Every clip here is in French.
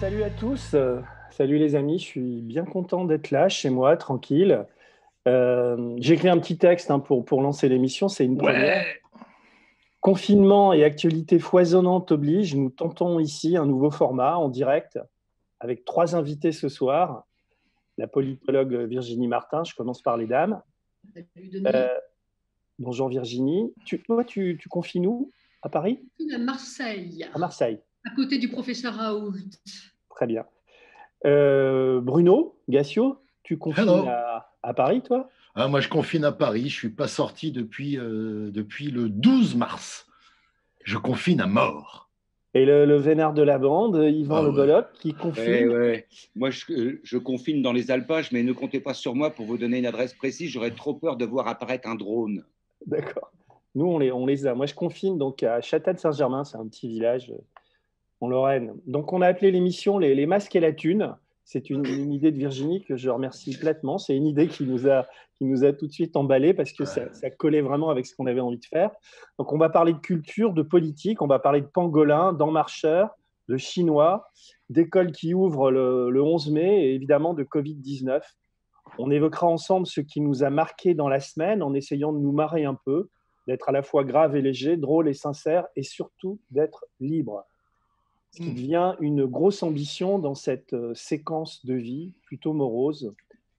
Salut à tous, salut les amis, je suis bien content d'être là chez moi, tranquille. J'ai écrit un petit texte pour lancer l'émission, c'est une première. Ouais. Confinement et actualité foisonnante oblige, nous tentons ici un nouveau format en direct avec trois invités ce soir. La politologue Virginie Martin, je commence par les dames. Salut Denis. Euh, Bonjour Virginie. Toi, tu confines où? À Paris? À Marseille, À Marseille. à côté du professeur Raoult. Très bien. Bruno Gassio, tu confines Hello. à Paris, toi? Moi, je confine à Paris. Je suis pas sorti depuis le 12 mars. Je confine à mort. Et le vénard de la bande, Yvan Ah Le ouais. Bolloc, qui Ouais, confine. ouais. Moi, je confine dans les alpages, mais ne comptez pas sur moi pour vous donner une adresse précise. J'aurais trop peur de voir apparaître un drone. D'accord. Nous, on les a. Moi, je confine donc à Châtel-Saint-Germain, c'est un petit village en Lorraine. Donc, on a appelé l'émission les masques et la thune. C'est une idée de Virginie que je remercie platement. C'est une idée qui nous a tout de suite emballé parce que ça collait vraiment avec ce qu'on avait envie de faire. Donc, on va parler de culture, de politique, on va parler de pangolin, d'en-marcheurs, de chinois, d'écoles qui ouvrent le 11 mai et évidemment de Covid-19. On évoquera ensemble ce qui nous a marqué dans la semaine en essayant de nous marrer un peu, d'être à la fois grave et léger, drôle et sincère et surtout d'être libre. Ce qui devient une grosse ambition dans cette séquence de vie plutôt morose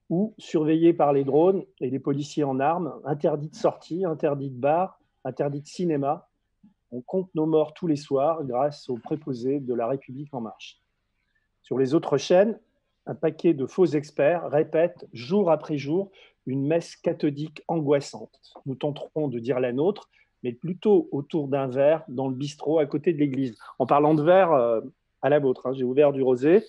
où, surveillés par les drones et les policiers en armes, interdit de sortie, interdit de bar, interdit de cinéma, on compte nos morts tous les soirs grâce aux préposés de La République en marche. Sur les autres chaînes, un paquet de faux experts répète jour après jour une messe cathodique angoissante. Nous tenterons de dire la nôtre, mais plutôt autour d'un verre dans le bistrot à côté de l'église. En parlant de verre, à la vôtre, hein, j'ai ouvert du rosé.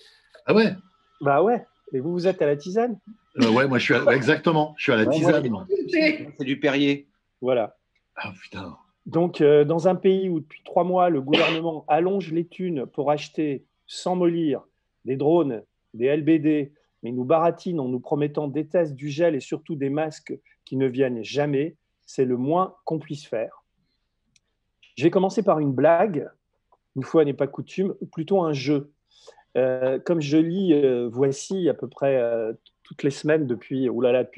Ah ouais. Bah ouais, et vous êtes à la tisane? Ouais, moi exactement. Je suis à la Ouais, tisane. Moi. C'est du Perrier. Voilà. Ah putain. Donc, dans un pays où depuis 3 mois, le gouvernement allonge les thunes pour acheter, sans mollir, des drones, des LBD, mais nous baratine en nous promettant des tests, du gel et surtout des masques qui ne viennent jamais, c'est le moins qu'on puisse faire. Je vais commencer par une blague, une fois n'est pas coutume, ou plutôt un jeu. Comme je lis Voici à peu près toutes les semaines depuis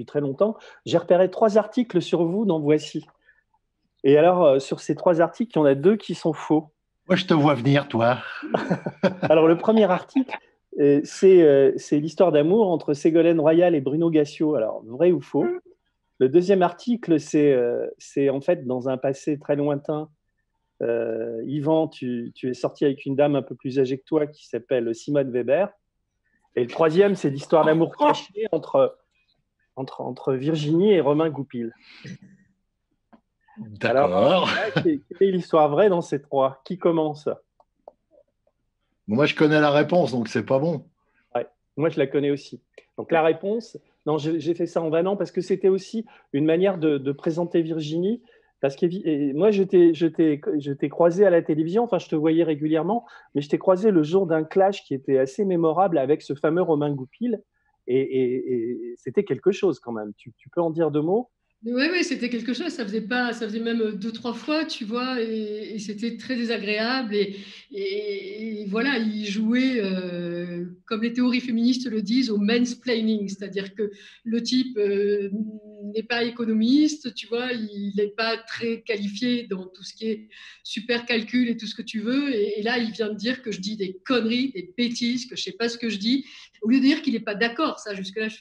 très longtemps, j'ai repéré 3 articles sur vous dans Voici. Et alors, sur ces 3 articles, il y en a 2 qui sont faux. Moi, je te vois venir, toi. Alors, le premier article, c'est l'histoire d'amour entre Ségolène Royal et Bruno Gassio. Alors, vrai ou faux? Le deuxième article, c'est en fait dans un passé très lointain. Yvan, tu es sorti avec une dame un peu plus âgée que toi qui s'appelle Simone Weber. Et le troisième, c'est l'histoire d'amour cachée entre Virginie et Romain Goupil. D'accord. Alors, quelle est l'histoire vraie dans ces 3? Qui commence? Moi, je connais la réponse, donc c'est pas bon. Ouais, moi, je la connais aussi. Donc, la réponse, non, j'ai fait ça en vanant parce que c'était aussi une manière de présenter Virginie. Parce que moi, je t'ai croisé à la télévision, enfin, je te voyais régulièrement, mais je t'ai croisé le jour d'un clash qui était assez mémorable avec ce fameux Romain Goupil. Et c'était quelque chose quand même. Tu peux en dire 2 mots? Oui, c'était quelque chose. Ça faisait même 2, 3 fois, tu vois, et c'était très désagréable. Et voilà, il jouait, comme les théories féministes le disent, au mansplaining, c'est-à-dire que le type n'est pas économiste, tu vois, il n'est pas très qualifié dans tout ce qui est super calcul et tout ce que tu veux. Et là, il vient de dire que je dis des conneries, des bêtises, que je ne sais pas ce que je dis. Au lieu de dire qu'il n'est pas d'accord, ça, jusque-là, je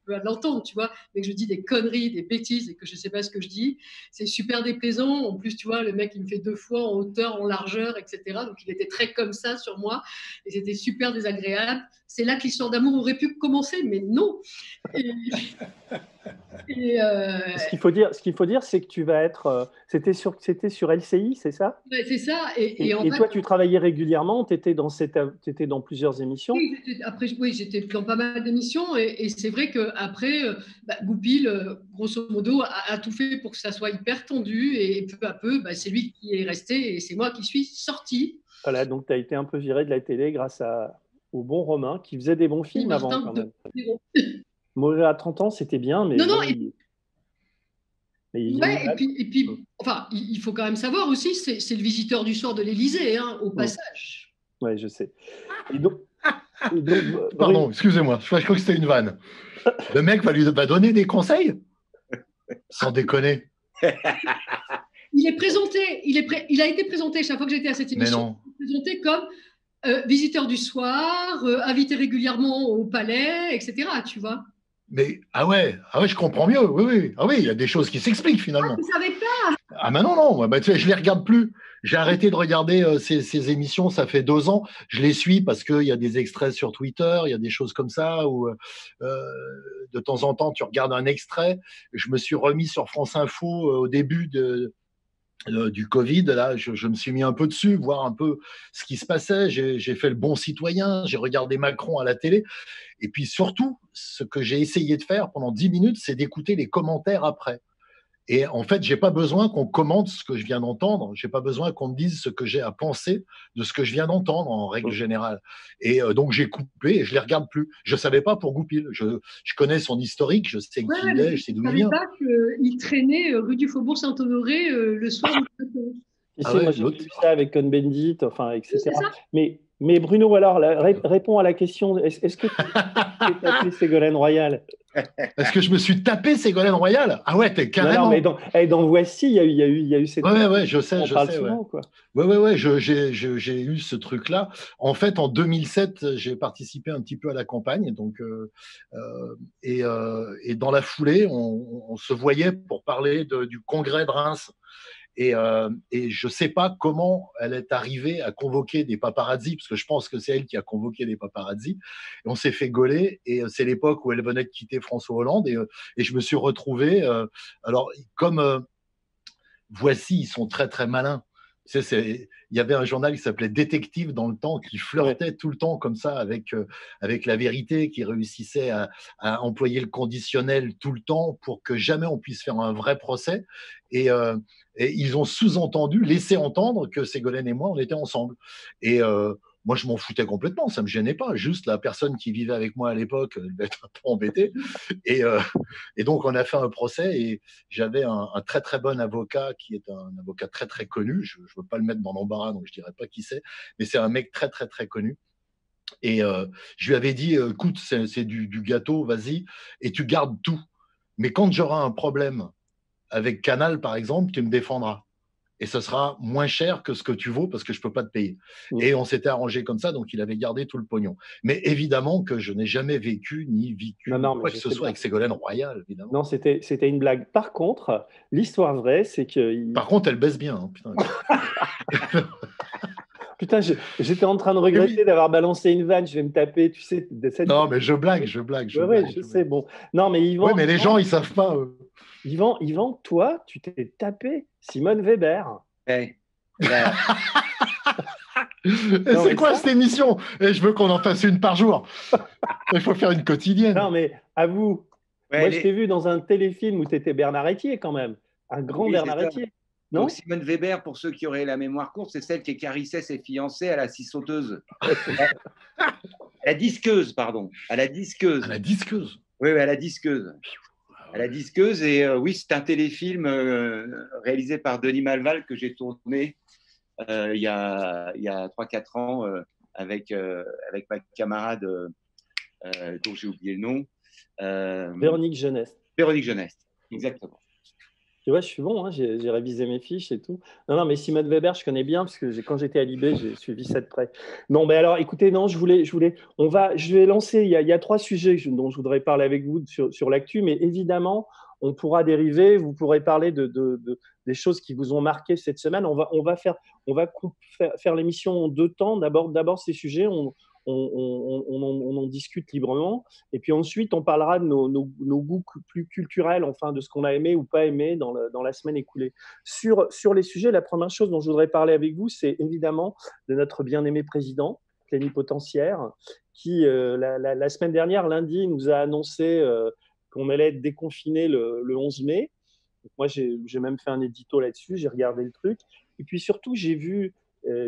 peux l'entendre, tu vois, mais que je dis des conneries, des bêtises et que je ne sais pas ce que je dis, c'est super déplaisant. En plus, tu vois, le mec, il me fait 2 fois en hauteur, en largeur, etc. Donc, il était très comme ça sur moi et c'était super désagréable. C'est là que l'histoire d'amour aurait pu commencer, mais non. Et, et Ce qu'il faut dire, c'est que tu vas être. C'était sur LCI, c'est ça? ouais, c'est ça. Et, En et fait, toi, tu travaillais régulièrement, tu étais dans plusieurs émissions. oui, après, oui, j'étais dans pas mal d'émissions et c'est vrai qu'après, Goupil, grosso modo, a tout fait pour que ça soit hyper tendu et peu à peu, c'est lui qui est resté et c'est moi qui suis sortie. Voilà, donc tu as été un peu viré de la télé grâce au bon Romain qui faisait des bons films avant Martin quand de même. Mauvais à 30 ans, c'était bien, mais Non, bon, non, mais il vieillit ouais, mal. enfin, il faut quand même savoir aussi, c'est le visiteur du soir de l'Élysée, hein, au passage. Ouais, je sais. Et Donc, Pardon, excusez-moi, je crois que c'était une vanne. Le mec va donner des conseils? Sans déconner. Il est présenté, il a été présenté chaque fois que j'étais à cette Mais émission, non. présenté comme visiteur du soir, invité régulièrement au palais, etc. Tu vois. Mais ah ouais, je comprends mieux. Oui, oui. Ah oui, il y a des choses qui s'expliquent finalement. Vous savez pas. Ah ben non, bah, tu sais, je les regarde plus. J'ai arrêté de regarder ces émissions, ça fait 2 ans. Je les suis parce qu'il y a des extraits sur Twitter, il y a des choses comme ça où de temps en temps tu regardes un extrait. Je me suis remis sur France Info au début du Covid. Là, je me suis mis un peu dessus, voir un peu ce qui se passait. J'ai fait le bon citoyen, j'ai regardé Macron à la télé. Et puis surtout, ce que j'ai essayé de faire pendant 10 minutes, c'est d'écouter les commentaires après. Et en fait, j'ai pas besoin qu'on commente ce que je viens d'entendre. J'ai pas besoin qu'on me dise ce que j'ai à penser de ce que je viens d'entendre en règle générale. Et donc j'ai coupé et je les regarde plus. Je savais pas pour Goupil. Je connais son historique, je sais qui il est, je sais d'où il vient. Je savais pas qu'il traînait rue du Faubourg Saint-Honoré le soir. Ah ouais, moi j'ai vu ça avec Cohn-Bendit, enfin, etc. Mais Bruno, alors, réponds à la question. Est-ce que tu as tapé Ségolène Royal? Est-ce que je me suis tapé Ségolène Royal? Ah ouais, t'es carrément. Non, mais dans Voici, il y a eu cette. Ouais, je sais. On parle souvent, quoi. Ouais, j'ai eu ce truc-là. En fait, en 2007, j'ai participé un petit peu à la campagne, donc et dans la foulée, on se voyait pour parler du congrès de Reims. Et je ne sais pas comment elle est arrivée à convoquer des paparazzis, parce que je pense que c'est elle qui a convoqué des paparazzis. Et on s'est fait gauler, et c'est l'époque où elle venait de quitter François Hollande, et je me suis retrouvé. Alors, comme Voici, ils sont très, très malins. Tu sais, il y avait un journal qui s'appelait Détective dans le temps, qui flirtait tout le temps comme ça avec la vérité, qui réussissait à employer le conditionnel tout le temps pour que jamais on puisse faire un vrai procès. Et ils ont sous-entendu, laissé entendre que Ségolène et moi, on était ensemble. Et moi, je m'en foutais complètement, ça ne me gênait pas. Juste la personne qui vivait avec moi à l'époque devait être un peu embêtée. Et donc, on a fait un procès et j'avais un très, très bon avocat qui est un avocat très, très connu. Je ne veux pas le mettre dans l'embarras, donc je ne dirais pas qui c'est, mais c'est un mec très, très, très connu. Et je lui avais dit, écoute, c'est du gâteau, vas-y, et tu gardes tout. Mais quand j'aurai un problème avec Canal, par exemple, tu me défendras. Et ce sera moins cher que ce que tu vaux parce que je ne peux pas te payer. Et on s'était arrangé comme ça, donc il avait gardé tout le pognon. Mais évidemment que je n'ai jamais vécu ni vécu quoi que ce soit avec Ségolène Royal, évidemment. Non, c'était une blague. Par contre, l'histoire vraie, c'est que… Par contre, elle baisse bien. Hein, putain. Putain, j'étais en train de regretter d'avoir balancé une vanne. Je vais me taper, tu sais. Non, mais je blague. Ouais, je sais, bon. Non, mais Yvan… Oui, mais les gens, ils ne savent pas. Yvan, toi, tu t'es tapé Simone Weber. Hey. C'est quoi cette émission? Je veux qu'on en fasse une par jour. Il faut faire une quotidienne. Non, mais avoue, moi, je t'ai vu dans un téléfilm où tu étais Bernard Etier quand même. Un grand Bernard Etier. Non. Donc Simone Weber, pour ceux qui auraient la mémoire courte, c'est celle qui écarissait ses fiancés à la scie sauteuse. À la disqueuse, pardon. À la disqueuse. À la disqueuse. Oui, à la disqueuse. À la disqueuse. Et oui, c'est un téléfilm réalisé par Denis Malval que j'ai tourné il y a 3-4 ans avec ma camarade dont j'ai oublié le nom. Véronique Jeunesse. Véronique Jeunesse, exactement. Tu vois, je suis bon, hein, j'ai révisé mes fiches et tout. Non, mais Simone Weber, je connais bien, parce que quand j'étais à l'IB, j'ai suivi ça de près. Non, mais alors, écoutez, non, je vais lancer, il y a 3 sujets dont je voudrais parler avec vous sur l'actu, mais évidemment, on pourra dériver, vous pourrez parler des choses qui vous ont marqué cette semaine. On va faire l'émission en 2 temps. D'abord ces sujets, on en discute librement. Et puis ensuite, on parlera de nos goûts plus culturels, enfin, de ce qu'on a aimé ou pas aimé dans la semaine écoulée. Sur les sujets, la première chose dont je voudrais parler avec vous, c'est évidemment de notre bien-aimé président plénipotentiaire qui, la semaine dernière, lundi, nous a annoncé qu'on allait être déconfiné le 11 mai. Donc moi, j'ai même fait un édito là-dessus, j'ai regardé le truc. Et puis surtout, j'ai vu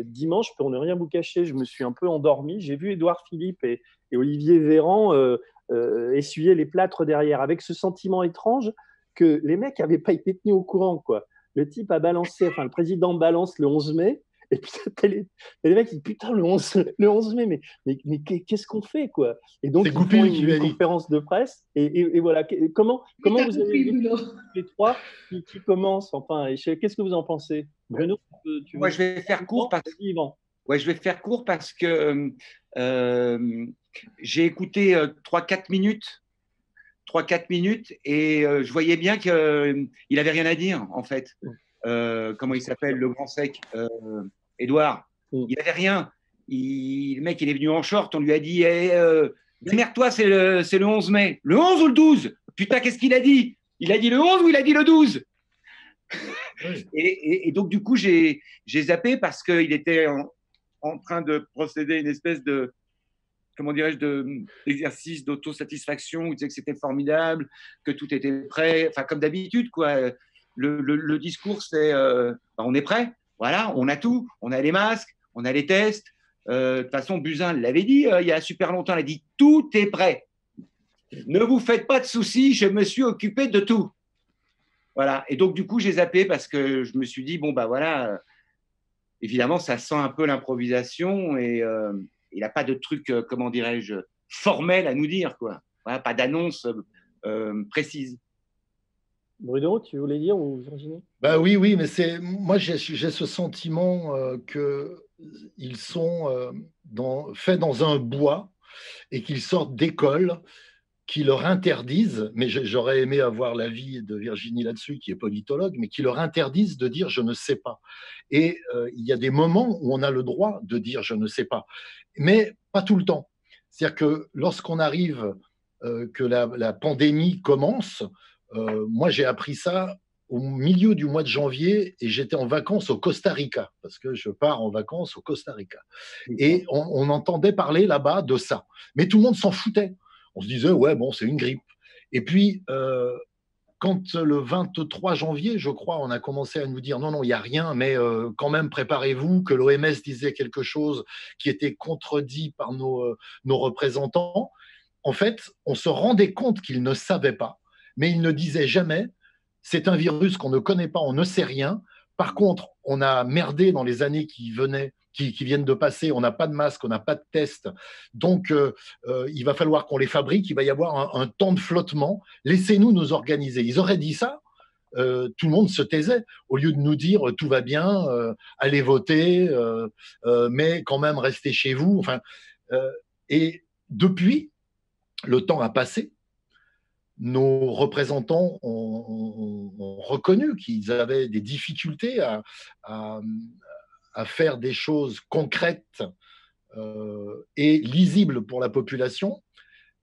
dimanche, pour ne rien vous cacher, je me suis un peu endormi. J'ai vu Édouard Philippe et Olivier Véran essuyer les plâtres derrière, avec ce sentiment étrange que les mecs n'avaient pas été tenus au courant, quoi. Le type a balancé, enfin le président balance le 11 mai, Et puis, t'as les mecs qui disent, putain, le 11 mai, mais qu'est-ce qu'on fait, quoi? Et donc, ils font une conférence de presse. Et voilà. Comment vous avez vu les trois qui commencent? Enfin, qu'est-ce que vous en pensez? Bruno, Moi, je vais faire court parce que j'ai écouté 3-4 minutes. 3-4 minutes et je voyais bien qu'il n'avait rien à dire, en fait. Comment il s'appelle, le grand sec, Édouard. Il n'avait rien. Le mec, il est venu en short. On lui a dit démerde-toi, c'est le 11 mai. Le 11 ou le 12? Putain, qu'est-ce qu'il a dit? Il a dit le 11 ou il a dit le 12? Oui. Et donc, du coup, j'ai zappé parce qu'il était en train de procéder à une espèce de, comment dirais-je, d'exercice d'autosatisfaction. Il disait que c'était formidable, que tout était prêt, enfin, comme d'habitude, quoi. Le discours, c'est on est prêt, voilà, on a tout, on a les masques, on a les tests. De toute façon, Buzyn l'avait dit il y a super longtemps, il a dit tout est prêt. Ne vous faites pas de soucis, je me suis occupé de tout. Voilà. Et donc, du coup, j'ai zappé parce que je me suis dit, bon, bah voilà, évidemment, ça sent un peu l'improvisation et il n'a pas de truc, comment dirais-je, formel à nous dire, quoi. Voilà, pas d'annonce précise. Bruno, tu voulais dire ou Virginie? Bah oui, mais moi j'ai ce sentiment qu'ils sont faits dans un bois et qu'ils sortent d'école qui leur interdisent, mais j'aurais aimé avoir l'avis de Virginie là-dessus, qui est politologue, mais qui leur interdisent de dire « je ne sais pas ». Et il y a des moments où on a le droit de dire « je ne sais pas », mais pas tout le temps. C'est-à-dire que lorsqu'on arrive, que la pandémie commence, moi j'ai appris ça au milieu du mois de janvier et j'étais en vacances au Costa Rica, parce que je pars en vacances au Costa Rica. Et on entendait parler là-bas de ça. Mais tout le monde s'en foutait. On se disait, ouais, bon, c'est une grippe. Et puis, quand le 23 janvier, je crois, on a commencé à nous dire, non, il n'y a rien, mais quand même, préparez-vous, que l'OMS disait quelque chose qui était contredit par nos représentants. En fait, on se rendait compte qu'ils ne savaient pas, mais ils ne disaient jamais, c'est un virus qu'on ne connaît pas, on ne sait rien. Par contre, on a merdé dans les années qui viennent de passer, on n'a pas de masque, on n'a pas de test, donc il va falloir qu'on les fabrique, il va y avoir un temps de flottement, laissez-nous nous organiser. Ils auraient dit ça, tout le monde se taisait, au lieu de nous dire tout va bien, allez voter, mais quand même restez chez vous. Enfin, et depuis, le temps a passé, nos représentants ont reconnu qu'ils avaient des difficultés à faire des choses concrètes et lisibles pour la population,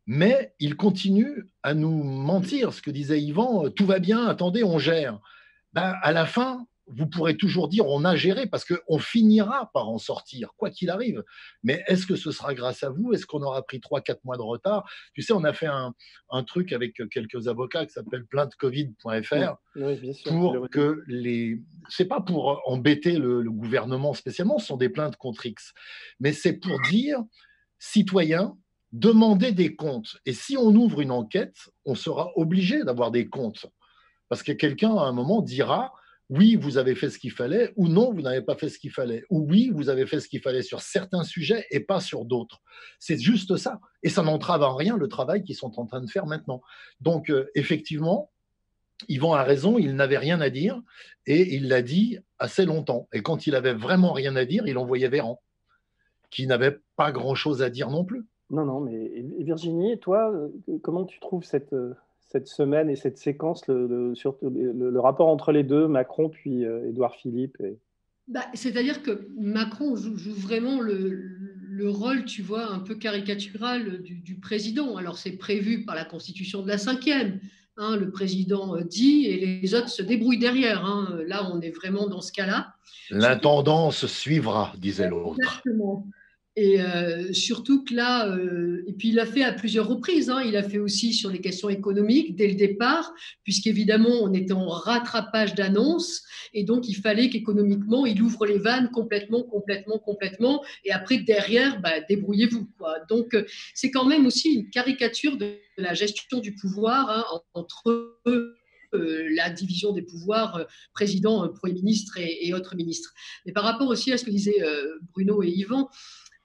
mais ils continuent à nous mentir. Ce que disait Yvan, tout va bien, attendez, on gère. Ben, à la fin, vous pourrez toujours dire on a géré parce qu'on finira par en sortir, quoi qu'il arrive. Mais est-ce que ce sera grâce à vous? Est-ce qu'on aura pris 3-4 mois de retard? Tu sais, on a fait un truc avec quelques avocats qui s'appelle plaintecovid.fr pour que c'est pas pour embêter le gouvernement spécialement, ce sont des plaintes contre X, mais c'est pour dire, citoyens, demandez des comptes. Et si on ouvre une enquête, on sera obligé d'avoir des comptes. Parce que quelqu'un, à un moment, dira oui, vous avez fait ce qu'il fallait, ou non, vous n'avez pas fait ce qu'il fallait, ou oui, vous avez fait ce qu'il fallait sur certains sujets et pas sur d'autres. C'est juste ça. Et ça n'entrave en rien le travail qu'ils sont en train de faire maintenant. Donc, effectivement, Yvan a raison, il n'avait rien à dire et il l'a dit assez longtemps. Et quand il avait vraiment rien à dire, il envoyait Véran, qui n'avait pas grand-chose à dire non plus. Non, mais Virginie, toi, comment tu trouves cette semaine et cette séquence, surtout le rapport entre les deux, Macron puis Édouard Philippe C'est-à-dire que Macron joue vraiment le rôle, tu vois, un peu caricatural du président. Alors, c'est prévu par la Constitution de la 5e. Hein, le président dit et les autres se débrouillent derrière. Hein. Là, on est vraiment dans ce cas-là. L'intendance suivra, disait l'autre. Exactement. Et surtout que là, et puis il l'a fait à plusieurs reprises, hein, il a fait aussi sur les questions économiques dès le départ, puisqu'évidemment on était en rattrapage d'annonces, et donc il fallait qu'économiquement il ouvre les vannes complètement, et après derrière, débrouillez-vous, quoi. Donc c'est quand même aussi une caricature de la gestion du pouvoir, hein, entre eux. la division des pouvoirs, président, Premier ministre et autres ministres. Mais par rapport aussi à ce que disaient Bruno et Yvan,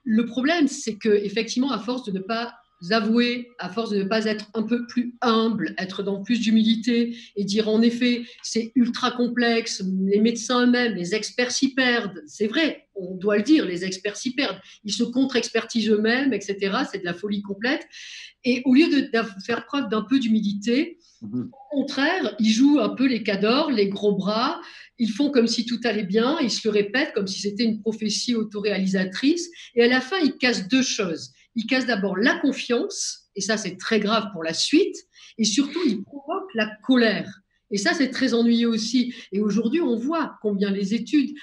le problème, c'est qu'effectivement, à force de ne pas avouer, à force de ne pas être un peu plus humble, être dans plus d'humilité et dire en effet, c'est ultra complexe, les médecins eux-mêmes, les experts s'y perdent, c'est vrai, on doit le dire, les experts s'y perdent, ils se contre-expertisent eux-mêmes, etc., c'est de la folie complète. Et au lieu de faire preuve d'un peu d'humilité, au contraire, ils jouent un peu les cadors, les gros bras, ils font comme si tout allait bien, ils se le répètent comme si c'était une prophétie autoréalisatrice, et à la fin, ils cassent deux choses. Ils cassent d'abord la confiance, et ça c'est très grave pour la suite, et surtout ils provoquent la colère. Et ça c'est très ennuyeux aussi. Et aujourd'hui on voit combien les études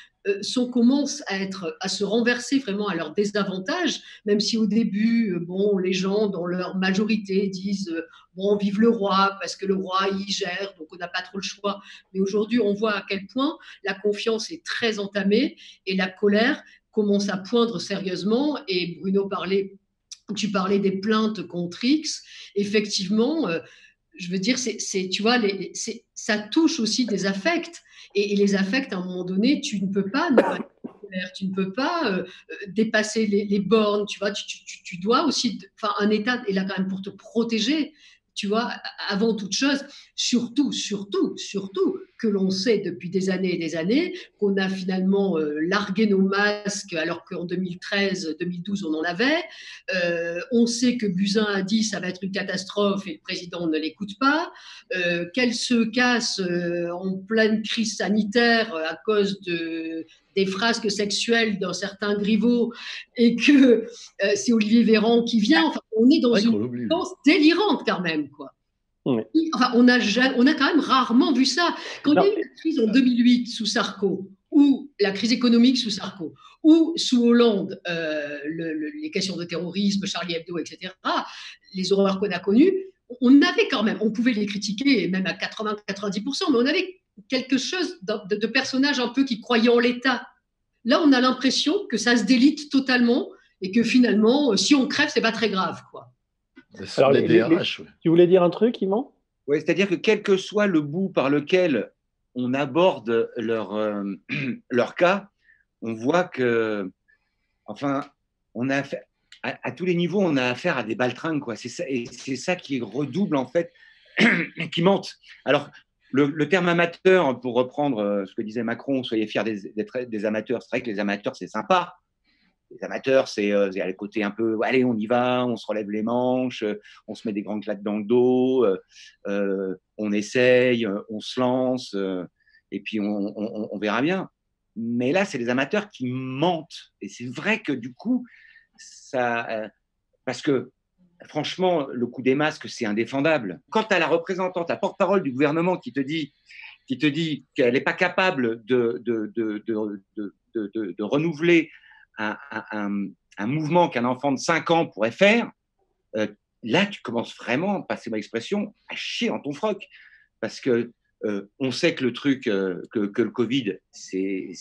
commencent à se renverser vraiment à leur désavantage, même si au début, bon, les gens dans leur majorité disent bon, vive le roi, parce que le roi il gère, donc on n'a pas trop le choix. Mais aujourd'hui on voit à quel point la confiance est très entamée et la colère commence à poindre sérieusement. Et Bruno tu parlais des plaintes contre X. Effectivement, je veux dire, tu vois, ça touche aussi des affects. Et les affects, à un moment donné, tu ne peux pas tu ne peux pas dépasser les bornes. Tu vois, tu dois aussi, enfin, un État est là quand même pour te protéger. Tu vois, avant toute chose, surtout que l'on sait depuis des années et des années qu'on a finalement largué nos masques alors qu'en 2013, 2012, on en avait. On sait que Buzyn a dit ça va être une catastrophe et le président ne l'écoute pas. Qu'elle se casse en pleine crise sanitaire à cause des frasques sexuelles d'un certain Griveaux et que c'est Olivier Véran qui vient. Enfin, on est dans une danse délirante quand même, quoi. Oui. Enfin, on a quand même rarement vu ça. Quand il y a eu la crise en 2008 sous Sarko, ou la crise économique sous Sarko, ou sous Hollande, les questions de terrorisme, Charlie Hebdo, etc., les horreurs qu'on a connues, on avait quand même, on pouvait les critiquer, même à 80-90%, mais on avait quelque chose de personnages un peu qui croyaient en l'État. Là, on a l'impression que ça se délite totalement et que finalement, si on crève, c'est pas très grave, quoi. Alors, tu voulais dire un truc, Yvan ? Oui, c'est-à-dire que quel que soit le bout par lequel on aborde leur cas, on voit que, enfin, on a affaire, à tous les niveaux, on a affaire à des baltringues, quoi. C'est ça, et c'est ça qui redouble, en fait, qui mente. Alors, le terme amateur, pour reprendre ce que disait Macron, soyez fiers d'être des amateurs. C'est vrai que les amateurs, c'est sympa. Les amateurs, c'est le côté un peu, allez, on y va, on se relève les manches, on se met des grandes claques dans le dos, on essaye, on se lance, et puis on verra bien. Mais là, c'est les amateurs qui mentent. Et c'est vrai que du coup, parce que franchement, le coup des masques, c'est indéfendable. Quand tu as la représentante, la porte-parole du gouvernement qui te dit qu'elle n'est pas capable de renouveler un mouvement qu'un enfant de 5 ans pourrait faire, là, tu commences vraiment, passez-moi l'expression, à chier dans ton froc. Parce que on sait que le truc, que le Covid, c'est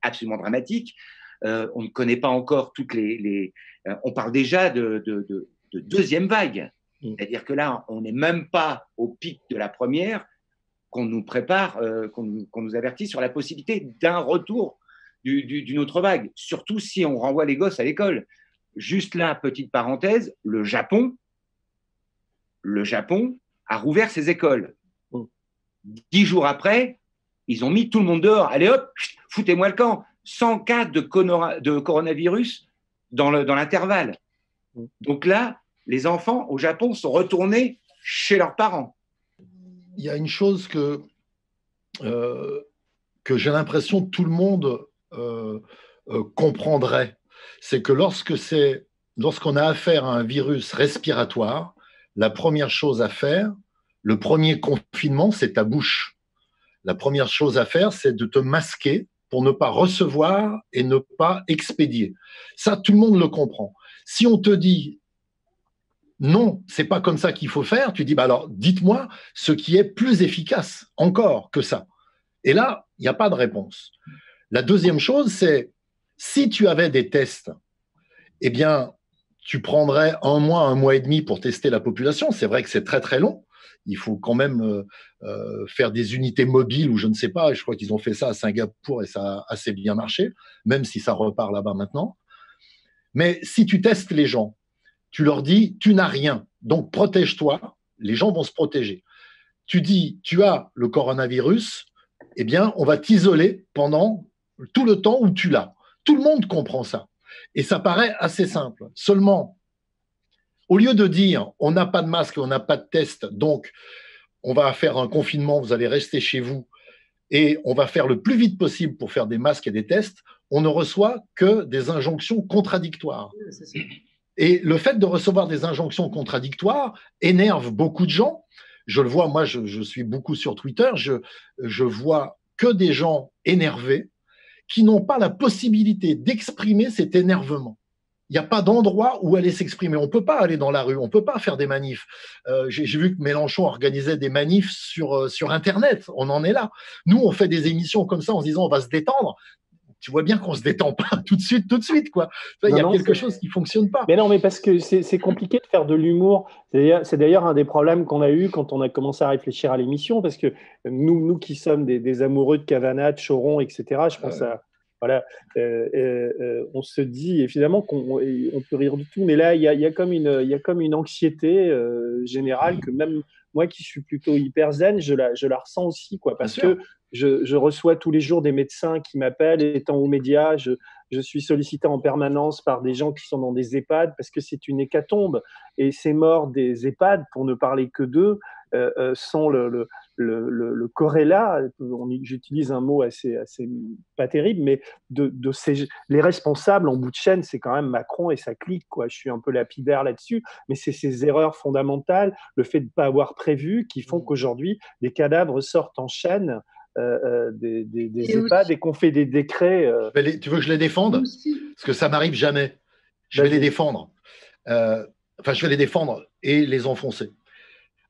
absolument dramatique. On ne connaît pas encore toutes on parle déjà de deuxième vague. C'est-à-dire que là, on n'est même pas au pic de la première, qu'on nous prépare, qu'on nous avertit sur la possibilité d'un retour d'une autre vague, surtout si on renvoie les gosses à l'école. Juste là, petite parenthèse, le Japon a rouvert ses écoles. 10 jours après, ils ont mis tout le monde dehors. Allez hop, foutez-moi le camp. 100 cas de coronavirus dans l'intervalle. Donc là, les enfants au Japon sont retournés chez leurs parents. Il y a une chose que j'ai l'impression que tout le monde comprendrait, c'est que lorsqu'on a affaire à un virus respiratoire, la première chose à faire, le premier confinement, c'est ta bouche. La première chose à faire, c'est de te masquer pour ne pas recevoir et ne pas expédier. Ça, tout le monde le comprend. Si on te dit non, c'est pas comme ça qu'il faut faire, tu dis bah alors dites-moi ce qui est plus efficace encore que ça. Et là, il n'y a pas de réponse. La deuxième chose, c'est si tu avais des tests, eh bien, tu prendrais 1 mois, 1 mois et demi pour tester la population. C'est vrai que c'est très, très long. il faut quand même faire des unités mobiles ou je ne sais pas. Je crois qu'ils ont fait ça à Singapour et ça a assez bien marché, même si ça repart là-bas maintenant. Mais si tu testes les gens, tu leur dis, tu n'as rien, donc protège-toi, les gens vont se protéger. Tu dis, tu as le coronavirus, eh bien, on va t'isoler pendant tout le temps où tu l'as. Tout le monde comprend ça. Et ça paraît assez simple. Seulement, au lieu de dire, on n'a pas de masque, on n'a pas de test, donc on va faire un confinement, vous allez rester chez vous, et on va faire le plus vite possible pour faire des masques et des tests, on ne reçoit que des injonctions contradictoires. Et le fait de recevoir des injonctions contradictoires énerve beaucoup de gens. Je le vois, moi, je suis beaucoup sur Twitter, je vois que des gens énervés qui n'ont pas la possibilité d'exprimer cet énervement. Il n'y a pas d'endroit où aller s'exprimer. On ne peut pas aller dans la rue, on ne peut pas faire des manifs. J'ai vu que Mélenchon organisait des manifs sur Internet. On en est là. Nous, on fait des émissions comme ça en se disant on va se détendre. Tu vois bien qu'on ne se détend pas tout de suite, quoi. Il y a quelque chose qui ne fonctionne pas. Mais non, mais parce que c'est compliqué de faire de l'humour. C'est d'ailleurs un des problèmes qu'on a eu quand on a commencé à réfléchir à l'émission, parce que nous qui sommes des amoureux de Cavana, de Choron, etc., je pense à... Voilà, on se dit évidemment qu'on peut rire de tout, mais là, il y a comme une anxiété générale que même moi qui suis plutôt hyper zen, je la ressens aussi, quoi, parce que je reçois tous les jours des médecins qui m'appellent, étant aux médias, je suis sollicité en permanence par des gens qui sont dans des EHPAD parce que c'est une hécatombe. Et ces morts des EHPAD, pour ne parler que d'eux, sont le corrélat, j'utilise un mot assez pas terrible, mais les responsables en bout de chaîne, c'est quand même Macron et sa clique, quoi. Je suis un peu lapidaire là-dessus, mais c'est ces erreurs fondamentales, le fait de ne pas avoir prévu, qui font qu'aujourd'hui, des cadavres sortent en chaîne des EHPAD et qu'on fait des décrets. Tu veux que je les défende? Parce que ça m'arrive jamais. Je vais les défendre. Je vais les défendre et les enfoncer.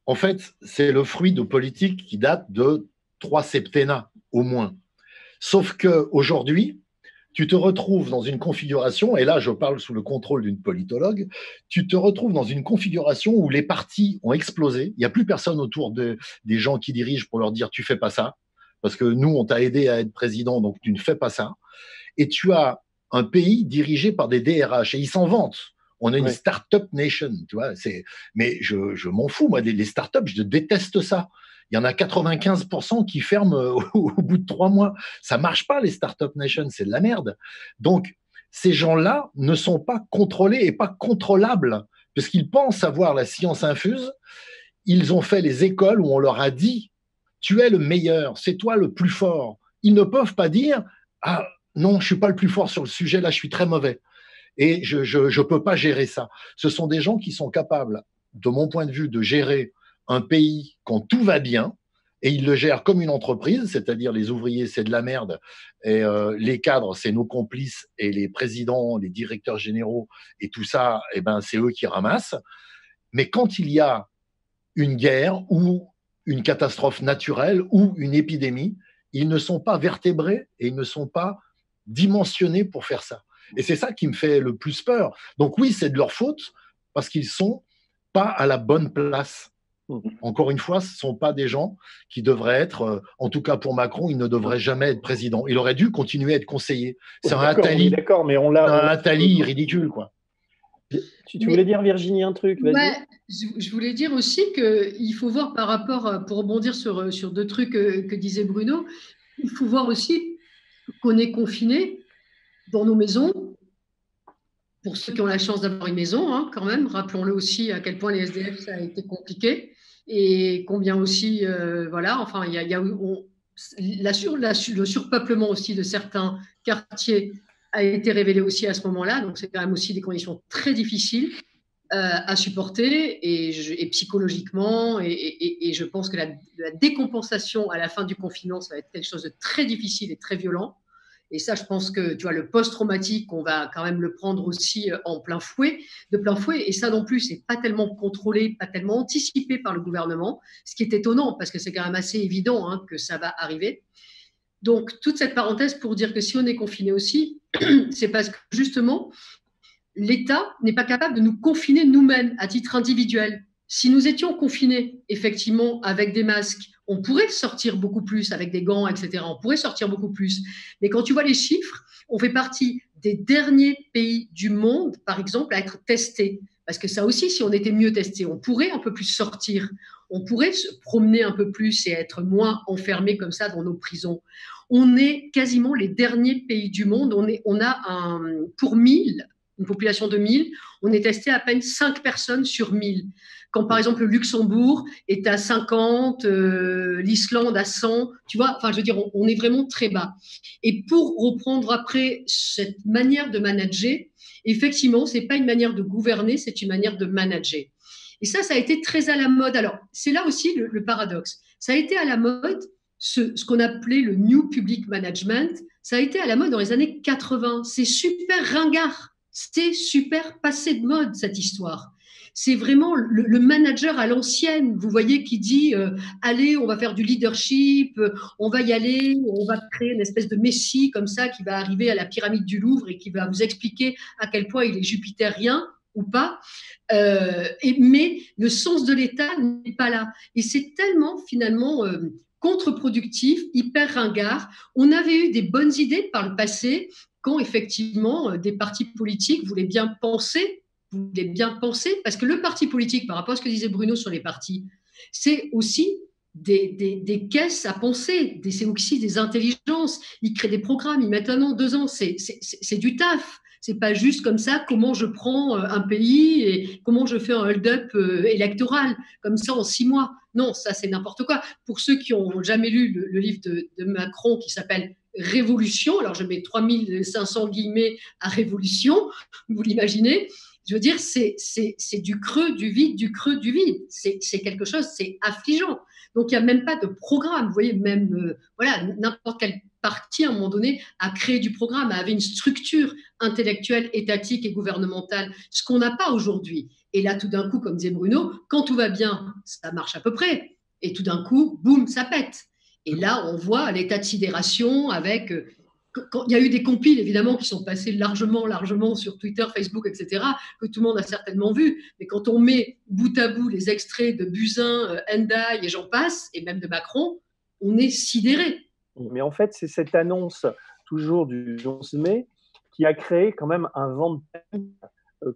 En fait, c'est le fruit de politiques qui datent de 3 septennats au moins. Sauf qu'aujourd'hui, tu te retrouves dans une configuration, et là je parle sous le contrôle d'une politologue, tu te retrouves dans une configuration où les partis ont explosé. Il n'y a plus personne autour des gens qui dirigent pour leur dire tu fais pas ça, parce que nous on t'a aidé à être président, donc tu ne fais pas ça. Et tu as un pays dirigé par des DRH, et ils s'en vantent. On a une start-up nation, tu vois. Mais je m'en fous, moi, les start-up, je déteste ça. Il y en a 95% qui ferment au bout de 3 mois. Ça marche pas, les start-up nation, c'est de la merde. Donc, ces gens-là ne sont pas contrôlés et pas contrôlables, parce qu'ils pensent avoir la science infuse. Ils ont fait les écoles où on leur a dit « tu es le meilleur, c'est toi le plus fort ». Ils ne peuvent pas dire « ah non, je suis pas le plus fort sur le sujet, là, je suis très mauvais ». Et je ne peux pas gérer ça. Ce sont des gens qui sont capables, de mon point de vue, de gérer un pays quand tout va bien, et ils le gèrent comme une entreprise, c'est-à-dire les ouvriers, c'est de la merde, et les cadres, c'est nos complices, et les présidents, les directeurs généraux, et tout ça, eh ben, c'est eux qui ramassent. Mais quand il y a une guerre ou une catastrophe naturelle ou une épidémie, ils ne sont pas vertébrés et ils ne sont pas dimensionnés pour faire ça. Et c'est ça qui me fait le plus peur. Donc oui, c'est de leur faute parce qu'ils ne sont pas à la bonne place. Encore une fois, ce ne sont pas des gens qui devraient être, en tout cas pour Macron, il ne devrait jamais être président. Il aurait dû continuer à être conseiller. C'est un Attali. D'accord, mais on l'a. Un Attali ridicule, quoi. Tu voulais dire, Virginie, un truc? Ouais, je voulais dire aussi qu'il faut voir par rapport, pour rebondir sur 2 trucs que disait Bruno, il faut voir aussi qu'on est confinés dans nos maisons, pour ceux qui ont la chance d'avoir une maison, hein, quand même, rappelons-le aussi à quel point les SDF, ça a été compliqué, et combien aussi, voilà, enfin, il y a le surpeuplement aussi de certains quartiers a été révélé aussi à ce moment-là, donc c'est quand même aussi des conditions très difficiles à supporter, et psychologiquement, et je pense que la décompensation à la fin du confinement, ça va être quelque chose de très difficile et très violent. Et ça, je pense que tu vois, le post-traumatique, on va quand même le prendre aussi de plein fouet. Et ça non plus, c'est pas tellement contrôlé, pas tellement anticipé par le gouvernement, ce qui est étonnant parce que c'est quand même assez évident hein, que ça va arriver. Donc, toute cette parenthèse pour dire que si on est confiné aussi, c'est parce que justement, l'État n'est pas capable de nous confiner nous-mêmes à titre individuel. Si nous étions confinés, effectivement, avec des masques, on pourrait sortir beaucoup plus, avec des gants, etc. On pourrait sortir beaucoup plus. Mais quand tu vois les chiffres, on fait partie des derniers pays du monde, par exemple, à être testés. Parce que ça aussi, si on était mieux testés, on pourrait un peu plus sortir, on pourrait se promener un peu plus et être moins enfermés comme ça dans nos prisons. On est quasiment les derniers pays du monde. On a pour 1000, une population de 1000, on est testé à peine 5 personnes sur 1000. Quand par exemple le Luxembourg est à 50, l'Islande à 100, tu vois, enfin je veux dire, on est vraiment très bas. Et pour reprendre après cette manière de manager, effectivement, c'est pas une manière de gouverner, c'est une manière de manager. Et ça a été très à la mode. Alors, c'est là aussi le paradoxe. Ça a été à la mode, ce qu'on appelait le New Public Management, ça a été à la mode dans les années 80. C'est super ringard, c'est super passé de mode, cette histoire. C'est vraiment le manager à l'ancienne, vous voyez, qui dit allez, on va faire du leadership, on va y aller, on va créer une espèce de messie comme ça qui va arriver à la pyramide du Louvre et qui va vous expliquer à quel point il est jupitérien ou pas. Mais le sens de l'État n'est pas là. Et c'est tellement finalement contre-productif, hyper ringard. On avait eu des bonnes idées par le passé quand effectivement des partis politiques voulaient bien penser, parce que le parti politique, par rapport à ce que disait Bruno sur les partis, c'est aussi des caisses à penser, c'est aussi des intelligences. Ils créent des programmes, ils mettent 1 an, 2 ans, c'est du taf. C'est pas juste comme ça comment je prends un pays et comment je fais un hold-up électoral, comme ça en 6 mois. Non, ça c'est n'importe quoi. Pour ceux qui n'ont jamais lu le livre de Macron qui s'appelle Révolution, alors je mets 3500 guillemets à Révolution, vous l'imaginez, je veux dire, c'est du creux, du vide, du creux, du vide. C'est quelque chose, c'est affligeant. Donc, il n'y a même pas de programme. Vous voyez, même, voilà, n'importe quel parti, à un moment donné, a créé du programme, avait une structure intellectuelle, étatique et gouvernementale, ce qu'on n'a pas aujourd'hui. Et là, tout d'un coup, comme disait Bruno, quand tout va bien, ça marche à peu près. Et tout d'un coup, boum, ça pète. Et là, on voit l'état de sidération avec... Quand il y a eu des compiles, évidemment, qui sont passés largement sur Twitter, Facebook, etc., que tout le monde a certainement vu. Mais quand on met bout à bout les extraits de Buzyn, Hendaye et j'en passe, et même de Macron, on est sidéré. Mais en fait, c'est cette annonce, toujours du 11 mai, qui a créé quand même un vent de panique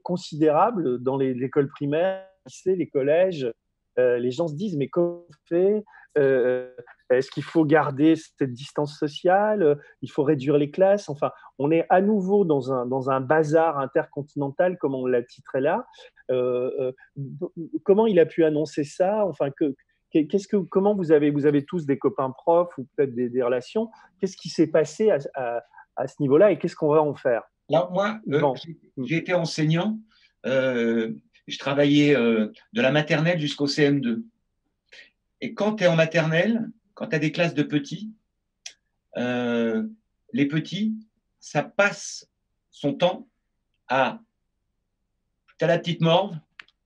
considérable dans les écoles primaires, les collèges. Les gens se disent, mais comment on fait est-ce qu'il faut garder cette distance sociale? Il faut réduire les classes. Enfin, on est à nouveau dans un bazar intercontinental, comme on l'a titré là. Comment il a pu annoncer ça? Enfin, comment vous avez tous des copains profs ou peut-être des relations? Qu'est-ce qui s'est passé à ce niveau-là et qu'est-ce qu'on va en faire? Alors, moi, j'ai été enseignant. Je travaillais de la maternelle jusqu'au CM2. Et quand tu es en maternelle, quand tu as des classes de petits, les petits, ça passe son temps à... Tu as la petite morve,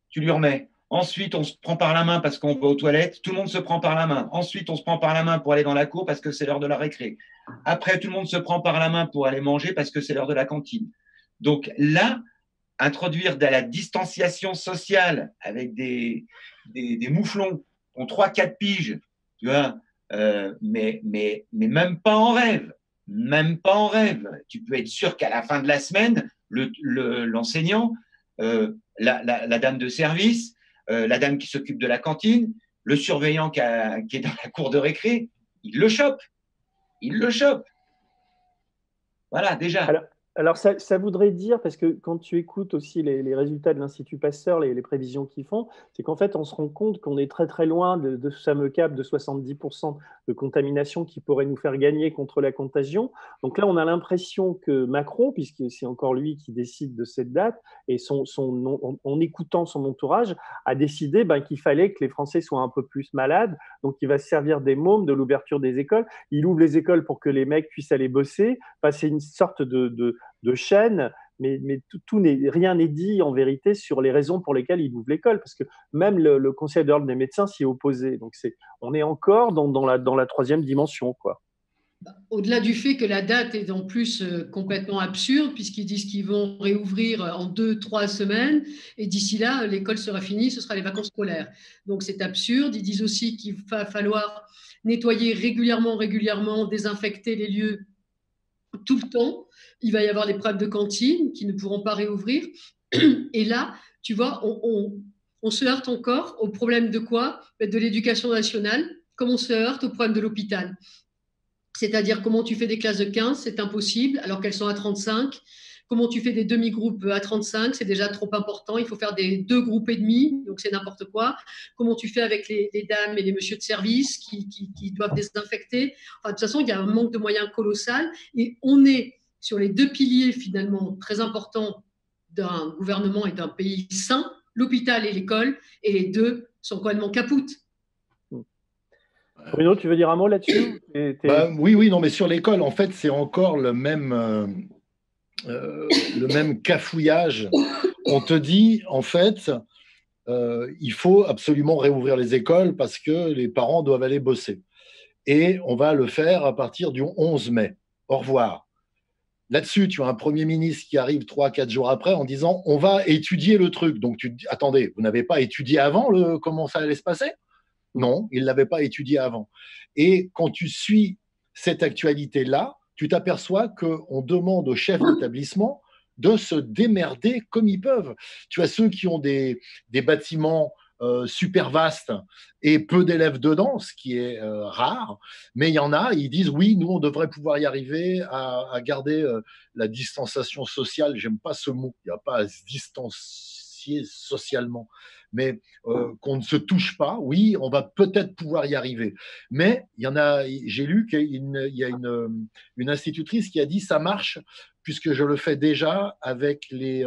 tu lui remets. Ensuite, on se prend par la main parce qu'on va aux toilettes. Tout le monde se prend par la main. Ensuite, on se prend par la main pour aller dans la cour parce que c'est l'heure de la récré. Après, tout le monde se prend par la main pour aller manger parce que c'est l'heure de la cantine. Donc là, introduire de la distanciation sociale avec des mouflons qui ont 3-4 piges, tu vois, mais même pas en rêve. Même pas en rêve. Tu peux être sûr qu'à la fin de la semaine, l'enseignant, la dame de service, la dame qui s'occupe de la cantine, le surveillant qui est dans la cour de récré, il le chope. Il le chope. Voilà, déjà. Alors ça voudrait dire, parce que quand tu écoutes aussi les résultats de l'Institut Pasteur, les prévisions qu'ils font, c'est qu'en fait, on se rend compte qu'on est très très loin de ce fameux cap de 70% de contamination qui pourrait nous faire gagner contre la contagion. Donc là, on a l'impression que Macron, puisque c'est encore lui qui décide de cette date, et en écoutant son entourage, a décidé qu'il fallait que les Français soient un peu plus malades. Donc il va se servir des mômes, de l'ouverture des écoles. Il ouvre les écoles pour que les mecs puissent aller bosser. Enfin, c'est une sorte de chaîne, mais rien n'est dit en vérité sur les raisons pour lesquelles il ouvre l'école, parce que même le Conseil d'ordre des médecins s'y est opposé. Donc on est encore dans la troisième dimension, quoi. Au-delà du fait que la date est en plus complètement absurde, puisqu'ils disent qu'ils vont réouvrir en 2, 3 semaines, et d'ici là, l'école sera finie, ce sera les vacances scolaires. Donc c'est absurde. Ils disent aussi qu'il va falloir nettoyer régulièrement, désinfecter les lieux tout le temps. Il va y avoir des problèmes de cantine qui ne pourront pas réouvrir. Et là, tu vois, on se heurte encore au problème de quoi? De l'éducation nationale, comme on se heurte au problème de l'hôpital. C'est-à-dire comment tu fais des classes de 15, c'est impossible, alors qu'elles sont à 35. Comment tu fais des demi-groupes à 35, c'est déjà trop important. Il faut faire des 2 groupes et demi, donc c'est n'importe quoi. Comment tu fais avec les dames et les messieurs de service qui doivent désinfecter. Enfin, de toute façon, il y a un manque de moyens colossal. Et on est sur les 2 piliers finalement très importants d'un gouvernement et d'un pays sain, l'hôpital et l'école, et les deux sont complètement capoutes. Bruno, tu veux dire un mot là-dessus? Oui, non, mais sur l'école, en fait, c'est encore le même cafouillage. On te dit, en fait, il faut absolument réouvrir les écoles parce que les parents doivent aller bosser. Et on va le faire à partir du 11 mai. Au revoir. Là-dessus, tu as un Premier ministre qui arrive 3-4 jours après en disant on va étudier le truc. Donc tu te dis attendez, vous n'avez pas étudié avant comment ça allait se passer? Non, il ne l'avait pas étudié avant. Et quand tu suis cette actualité-là, tu t'aperçois qu'on demande aux chefs d'établissement de se démerder comme ils peuvent. Tu as ceux qui ont des bâtiments super vastes et peu d'élèves dedans, ce qui est rare, mais il y en a, ils disent oui, nous on devrait pouvoir y arriver à garder la distanciation sociale. J'aime pas ce mot, il n'y a pas à se distancier socialement, mais qu'on ne se touche pas, oui, on va peut-être pouvoir y arriver. Mais il y en a, j'ai lu qu'il y a une institutrice qui a dit ça marche puisque je le fais déjà avec les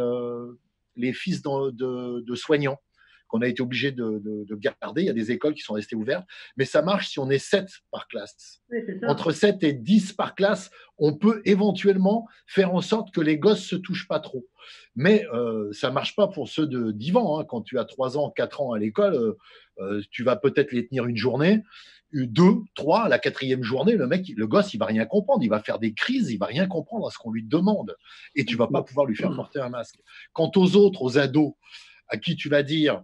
fils de soignants qu'on a été obligé de garder. Il y a des écoles qui sont restées ouvertes, mais ça marche si on est 7 par classe. Oui, entre 7 et 10 par classe, on peut éventuellement faire en sorte que les gosses se touchent pas trop. Mais ça ne marche pas pour ceux d'Ivan. Hein. Quand tu as 3 ans, 4 ans à l'école, tu vas peut-être les tenir une journée, 2, 3, la 4e journée, le gosse, il va rien comprendre. Il va faire des crises, il va rien comprendre à ce qu'on lui demande. Et tu vas pas pouvoir lui faire porter un masque. Quant aux autres, aux ados, à qui tu vas dire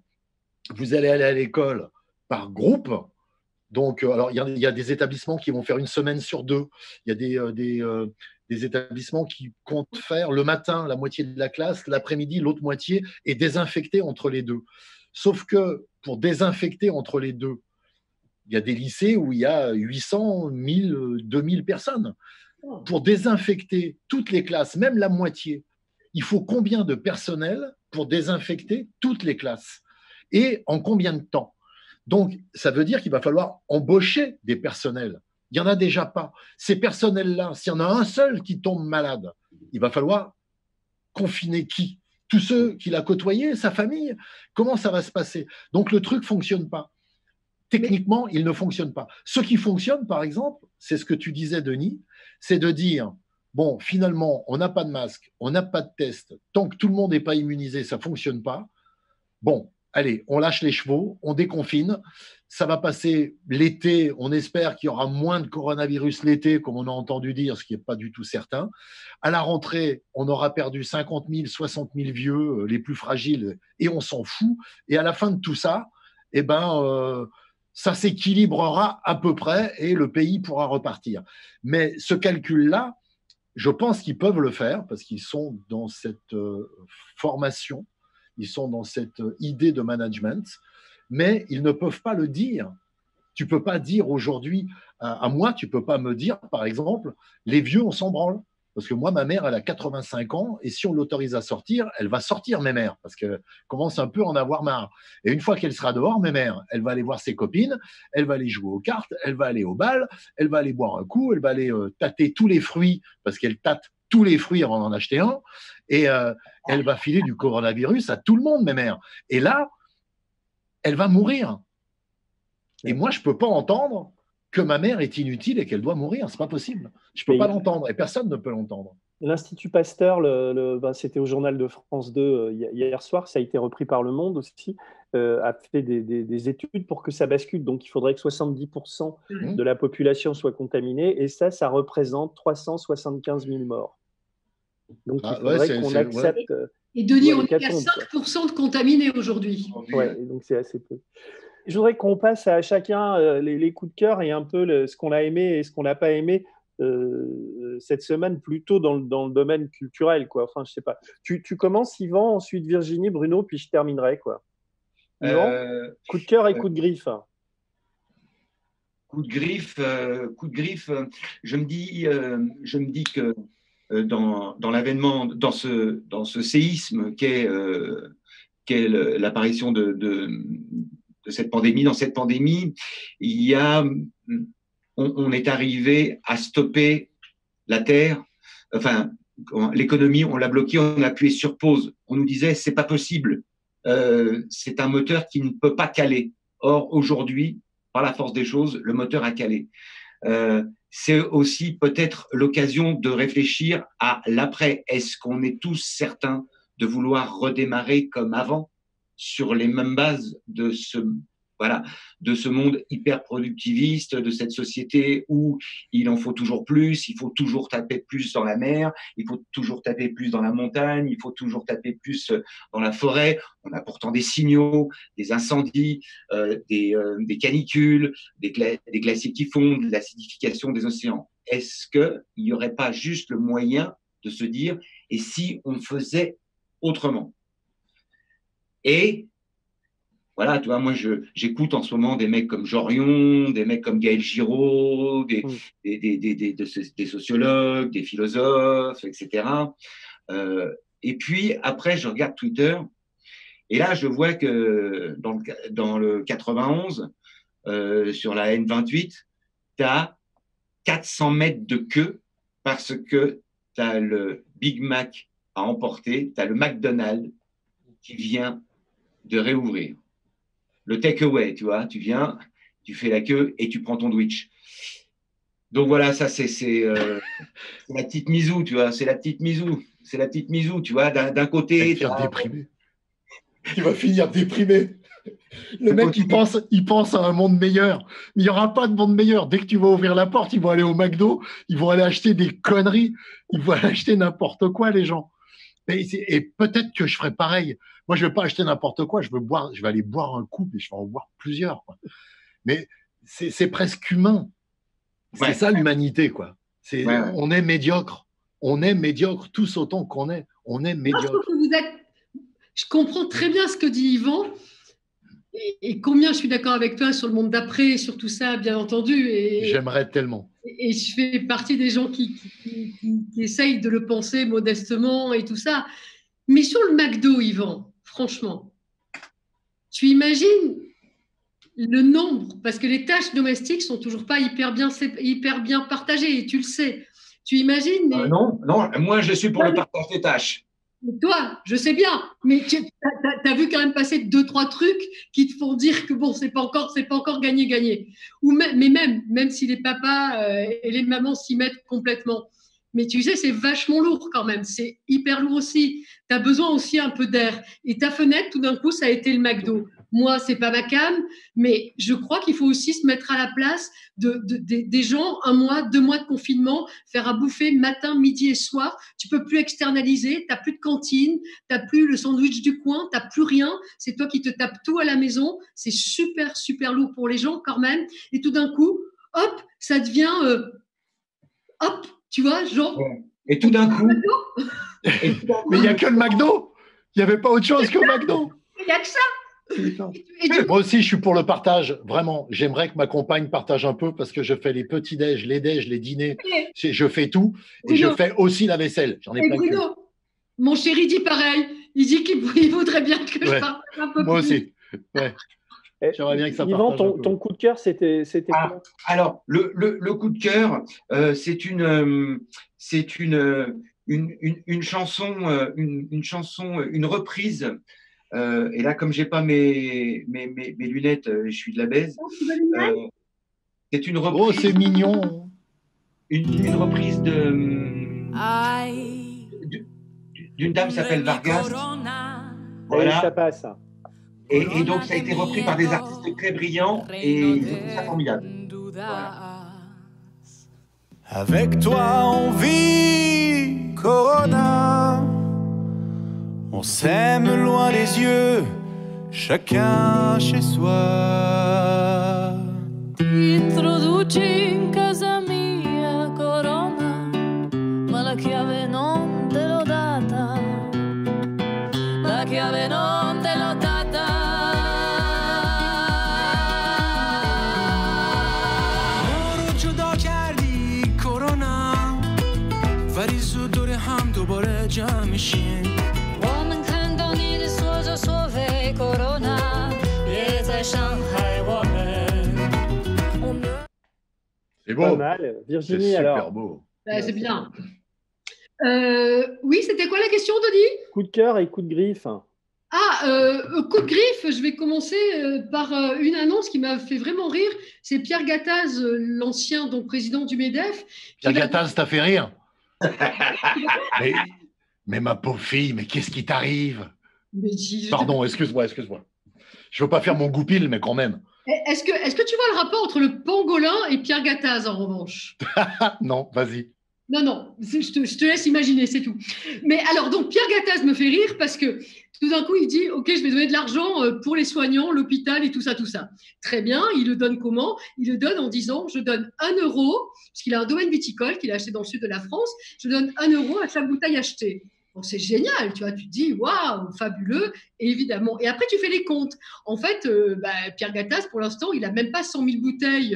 vous allez aller à l'école par groupe. Donc, alors, il y a des établissements qui vont faire une semaine sur 2. Il y a des établissements qui comptent faire le matin la moitié de la classe, l'après-midi l'autre moitié, et désinfecter entre les deux. Sauf que pour désinfecter entre les deux, il y a des lycées où il y a 800, 1000, 2000 personnes. Pour désinfecter toutes les classes, même la moitié, il faut combien de personnel pour désinfecter toutes les classes? Et en combien de temps? Donc, ça veut dire qu'il va falloir embaucher des personnels. Il n'y en a déjà pas. Ces personnels-là, s'il y en a un seul qui tombe malade, il va falloir confiner qui? Tous ceux qu'il a côtoyés, sa famille? Comment ça va se passer? Donc, le truc ne fonctionne pas. Techniquement, il ne fonctionne pas. Ce qui fonctionne, par exemple, c'est ce que tu disais, Denis, c'est de dire, bon, finalement, on n'a pas de masque, on n'a pas de test, tant que tout le monde n'est pas immunisé, ça ne fonctionne pas. Bon, allez, on lâche les chevaux, on déconfine, ça va passer l'été, on espère qu'il y aura moins de coronavirus l'été, comme on a entendu dire, ce qui n'est pas du tout certain. À la rentrée, on aura perdu 50 000, 60 000 vieux, les plus fragiles, et on s'en fout. Et à la fin de tout ça, eh ben, ça s'équilibrera à peu près et le pays pourra repartir. Mais ce calcul-là, je pense qu'ils peuvent le faire parce qu'ils sont dans cette formation. Ils sont dans cette idée de management, mais ils ne peuvent pas le dire. Tu ne peux pas dire aujourd'hui, à moi, tu ne peux pas me dire, par exemple, les vieux, on s'en branle. Parce que moi, ma mère, elle a 85 ans, et si on l'autorise à sortir, elle va sortir, mes mères, parce qu'elle commence un peu à en avoir marre. Et une fois qu'elle sera dehors, mes mères, elle va aller voir ses copines, elle va aller jouer aux cartes, elle va aller au bal, elle va aller boire un coup, elle va aller tâter tous les fruits, parce qu'elle tâte tous les fruits avant d'en acheter un, et elle va filer du coronavirus à tout le monde, mes mères. Et là, elle va mourir. Et moi, je ne peux pas entendre que ma mère est inutile et qu'elle doit mourir. Ce n'est pas possible. Je ne peux pas l'entendre et personne ne peut l'entendre. L'Institut Pasteur, c'était au journal de France 2 hier soir, ça a été repris par Le Monde aussi, a fait des études pour que ça bascule. Donc, il faudrait que 70% de la population soit contaminée, et ça représente 375 000 morts. Donc, il faudrait qu'on accepte... Et Denis, on est à 5% de contaminés aujourd'hui. Ouais, donc c'est assez peu. Je voudrais qu'on passe à chacun les coups de cœur et un peu ce qu'on a aimé et ce qu'on n'a pas aimé cette semaine, plutôt dans le domaine culturel, quoi. Enfin, je sais pas. Tu commences, Yvan, ensuite Virginie, Bruno, puis je terminerai, quoi. Yvan, coup de cœur et coup de griffe. Coup de griffe, je me dis que dans l'avènement, dans ce séisme qu'est l'apparition de cette pandémie, dans cette pandémie, on est arrivé à stopper la Terre, enfin, l'économie, on l'a bloquée, on a appuyé sur pause. On nous disait, c'est pas possible, c'est un moteur qui ne peut pas caler. Or, aujourd'hui, par la force des choses, le moteur a calé. C'est aussi peut-être l'occasion de réfléchir à l'après. Est-ce qu'on est tous certains de vouloir redémarrer comme avant, sur les mêmes bases de ce monde hyper productiviste, de cette société où il en faut toujours plus, il faut toujours taper plus dans la mer, il faut toujours taper plus dans la montagne, il faut toujours taper plus dans la forêt. On a pourtant des signaux, des incendies, des canicules, des glaciers qui fondent, de l'acidification des océans. Est-ce qu'il n'y aurait pas juste le moyen de se dire, et si on faisait autrement? Et voilà, tu vois, moi, j'écoute en ce moment des mecs comme Jorion, des mecs comme Gaël Giraud, des sociologues, des philosophes, etc. Et puis, après, je regarde Twitter, et là, je vois que dans le 91, sur la N28, tu as 400 mètres de queue parce que tu as le Big Mac à emporter, tu as le McDonald's qui vient de réouvrir. Le takeaway, tu vois, tu viens, tu fais la queue et tu prends ton sandwich. Donc voilà, ça c'est la petite misou, tu vois, c'est la petite misou, tu vois, d'un côté. Tu vas finir déprimé. Le mec, il pense à un monde meilleur. Mais il n'y aura pas de monde meilleur. Dès que tu vas ouvrir la porte, ils vont aller au McDo, ils vont aller acheter des conneries, ils vont aller acheter n'importe quoi, les gens. Et peut-être que je ferai pareil. Moi, je ne vais pas acheter n'importe quoi. Je vais aller boire un coup et je vais en boire plusieurs, quoi. Mais c'est presque humain. C'est ça l'humanité, quoi. On est médiocre. On est médiocre tous autant qu'on est. On est médiocre. Je comprends très bien ce que dit Yvan. Et combien je suis d'accord avec toi sur le monde d'après, sur tout ça, bien entendu. J'aimerais tellement. Et je fais partie des gens qui essayent de le penser modestement et tout ça. Mais sur le McDo, Yvan, franchement, tu imagines le nombre, parce que les tâches domestiques sont toujours pas hyper bien partagées, et tu le sais. Tu imagines Non, moi je suis pour le partage des tâches. Toi, je sais bien, mais tu as vu quand même passer 2-3 trucs qui te font dire que bon, c'est pas encore gagné. Mais même si les papas et les mamans s'y mettent complètement. Mais tu sais, c'est vachement lourd quand même. C'est hyper lourd aussi. Tu as besoin aussi un peu d'air. Et ta fenêtre, tout d'un coup, ça a été le McDo. Moi, c'est pas ma cam, mais je crois qu'il faut aussi se mettre à la place des gens, 1 mois, 2 mois de confinement, faire à bouffer matin, midi et soir. Tu peux plus externaliser, t'as plus de cantine, t'as plus le sandwich du coin, t'as plus rien. C'est toi qui te tapes tout à la maison. C'est super, super lourd pour les gens quand même. Et tout d'un coup, hop, ça devient, hop, tu vois, genre. Et tout d'un coup. Mais il n'y a que le McDo. Il n'y avait pas autre chose que le McDo. Il n'y a que ça. Moi aussi, je suis pour le partage. Vraiment, j'aimerais que ma compagne partage un peu parce que je fais les petits-déj, les déj, les dîners. Je fais tout. Et je fais aussi la vaisselle. J'en ai plein de cul. Mon chéri dit pareil. Il dit qu'il voudrait bien que je partage un peu plus. Moi aussi. Ouais. J'aimerais bien que ça Yvan, partage ton coup de cœur, c'était quoi? Alors, le coup de cœur, c'est une chanson, une reprise. Et là, comme j'ai pas mes lunettes, je suis de la baise. C'est une reprise. Oh, c'est mignon. Une reprise de. I d'une dame qui s'appelle Vargas. Voilà. Voilà. Ça passe. Et donc, ça a été repris par des artistes très brillants et ils ont trouvé ça formidable. Voilà. Avec toi, on vit Corona. On s'aime loin les yeux, chacun chez soi. Ti introduci in casa mia, Corona, ma la chiave non te l'ho data. La chiave non te l'ho data. ما رو جدا کردی کرونا، ولی زود دور هم دوباره جمع میشیم. 我们看到你的所作所为，Corona，别再伤害我们。我们 C'est Pas beau. mal. C'est Virginie, super alors, beau. C'est bien. Oui, c'était quoi la question, Denis? coup de cœur et coup de griffe. Coup de griffe, je vais commencer par une annonce qui m'a fait vraiment rire. C'est Pierre Gattaz, l'ancien donc président du MEDEF. Pierre Gattaz, t'as fait rire. mais ma pauvre fille, mais qu'est-ce qui t'arrive? Pardon, excuse-moi. Je veux pas faire mon goupil, mais quand même. Est-ce que tu vois le rapport entre le pangolin et Pierre Gattaz, en revanche? Non, vas-y. Non, je te laisse imaginer, c'est tout. Mais alors, donc, Pierre Gattaz me fait rire parce que tout d'un coup, il dit « Ok, je vais donner de l'argent pour les soignants, l'hôpital et tout ça, tout ça. » Très bien, il le donne comment? Il le donne en disant « Je donne 1 euro, parce qu'il a un domaine viticole qu'il a acheté dans le sud de la France, je donne 1 euro à chaque bouteille achetée. » Bon, c'est génial, tu vois, tu te dis « Waouh, fabuleux !» Évidemment. Et après, tu fais les comptes. En fait, Pierre Gattaz, pour l'instant, il n'a même pas 100 000 bouteilles,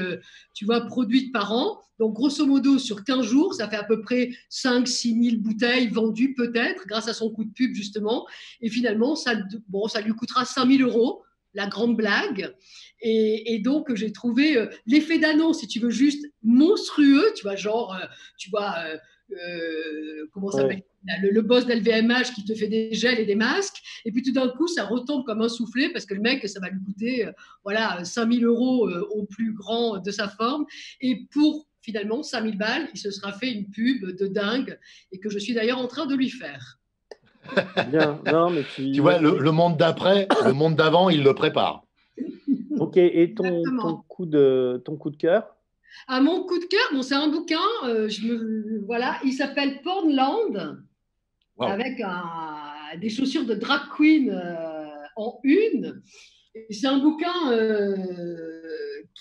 tu vois, produites par an. Donc, grosso modo, sur 15 jours, ça fait à peu près 5-6 000 bouteilles vendues, peut-être, grâce à son coup de pub, justement. Et finalement, ça lui coûtera 5 000 euros, la grande blague. Et donc, j'ai trouvé l'effet d'annonce, si tu veux, juste monstrueux, tu vois, genre, comment ça s'appelle, le boss d'LVMH qui te fait des gels et des masques, et puis tout d'un coup ça retombe comme un soufflé parce que le mec, ça va lui coûter 5 000 euros au plus grand de sa forme, et pour finalement 5 000 balles il se sera fait une pub de dingue, et que je suis d'ailleurs en train de lui faire. Bien, non, mais Tu vois, le monde d'après, le monde d'avant, il le prépare. Ok, et ton coup de cœur? Mon coup de cœur, bon, c'est un bouquin, il s'appelle Pornland, wow, avec des chaussures de drag queen en une. Et c'est un bouquin